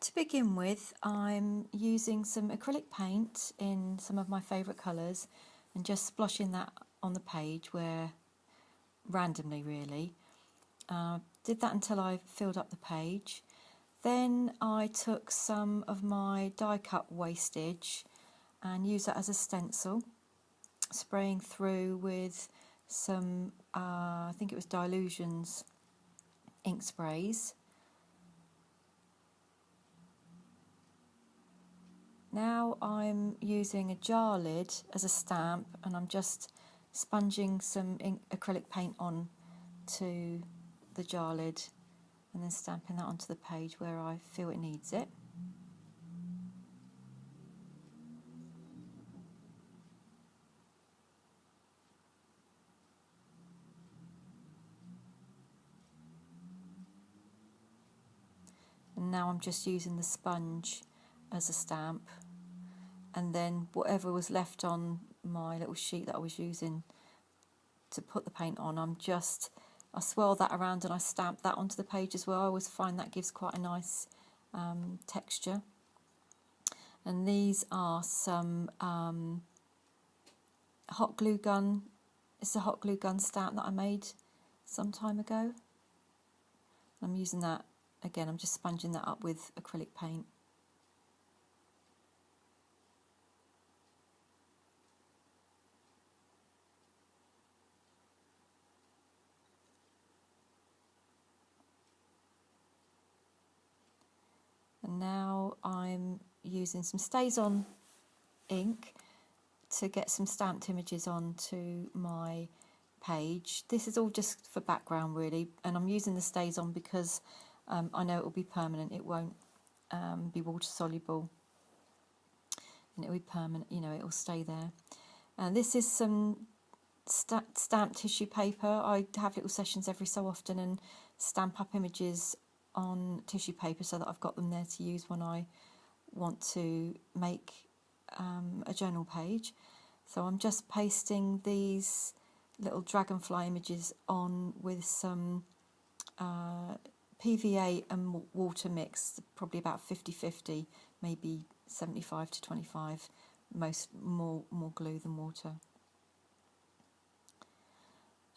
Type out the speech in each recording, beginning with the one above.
To begin with, I'm using some acrylic paint in some of my favourite colours and just splashing that on the page where randomly really. Did that until I filled up the page. Then I took some of my die cut wastage and used that as a stencil, spraying through with some, I think it was Dilutions ink sprays. Now I'm using a jar lid as a stamp, and I'm just sponging some acrylic paint on to the jar lid and then stamping that onto the page where I feel it needs it. And now I'm just using the sponge as a stamp, and then whatever was left on my little sheet that I was using to put the paint on, I swirl that around and I stamp that onto the page as well. I always find that gives quite a nice texture. And these are some hot glue gun. It's a hot glue gun stamp that I made some time ago. I'm using that again. I'm just sponging that up with acrylic paint. And now I'm using some StazOn ink to get some stamped images onto my page. This is all just for background really, and I'm using the StazOn because I know it will be permanent. It won't be water soluble, and it will be permanent, you know, it will stay there. And this is some stamped tissue paper. I have little sessions every so often and stamp up images on tissue paper so that I've got them there to use when I want to make a journal page. So I'm just pasting these little dragonfly images on with some PVA and water mix, probably about 50-50, maybe 75 to 25, more glue than water.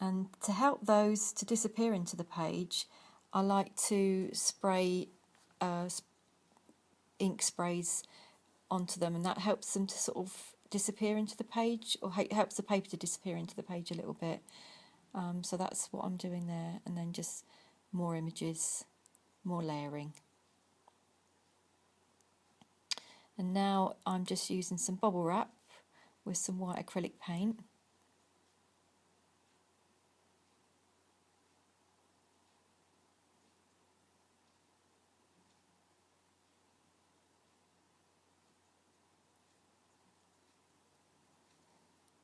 And to help those to disappear into the page, I like to spray ink sprays onto them, and that helps them to sort of disappear into the page, or helps the paper to disappear into the page a little bit. So that's what I'm doing there, and then just more images, more layering. And now I'm just using some bubble wrap with some white acrylic paint.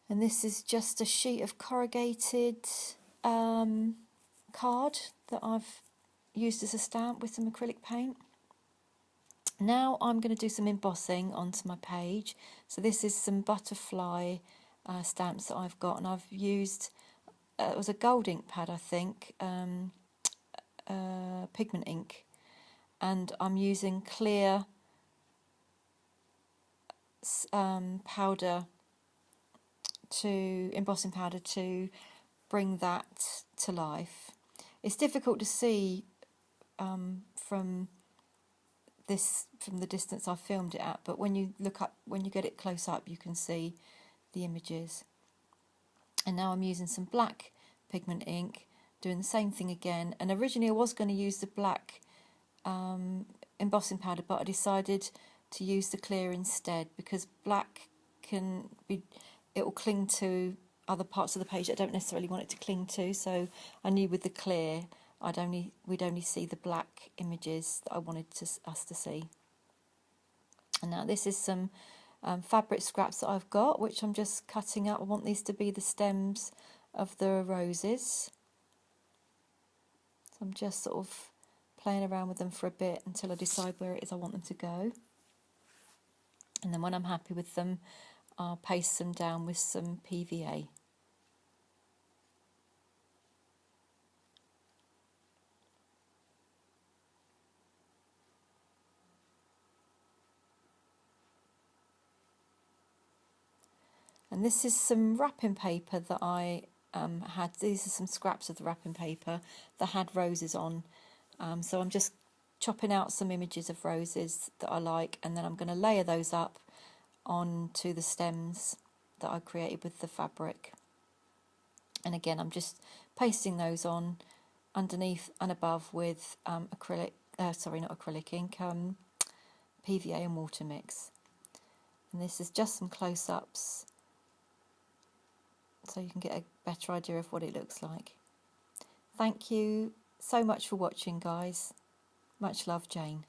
And this is just a sheet of corrugated card that I've used as a stamp with some acrylic paint. Now I'm going to do some embossing onto my page. So this is some butterfly stamps that I've got, and I've used, it was a gold ink pad I think, pigment ink, and I'm using clear powder, embossing powder, to bring that to life. It's difficult to see from the distance I filmed it at, but when you get it close up, you can see the images. And now I'm using some black pigment ink, doing the same thing again. And originally I was going to use the black embossing powder, but I decided to use the clear instead, because black it will cling to other parts of the page I don't necessarily want it to cling to. So I knew with the clear we'd only see the black images that I wanted us to see. And now this is some fabric scraps that I've got, which I'm just cutting up. I want these to be the stems of the roses. So I'm just sort of playing around with them for a bit until I decide where it is I want them to go. And then when I'm happy with them, I'll paste them down with some PVA. And this is some wrapping paper that I had. These are some scraps of the wrapping paper that had roses on. So I'm just chopping out some images of roses that I like, and then I'm going to layer those up onto the stems that I created with the fabric. And again, I'm just pasting those on underneath and above with acrylic, sorry, not acrylic ink, PVA and water mix. And this is just some close-ups so you can get a better idea of what it looks like. Thank you so much for watching, guys. Much love, Jane.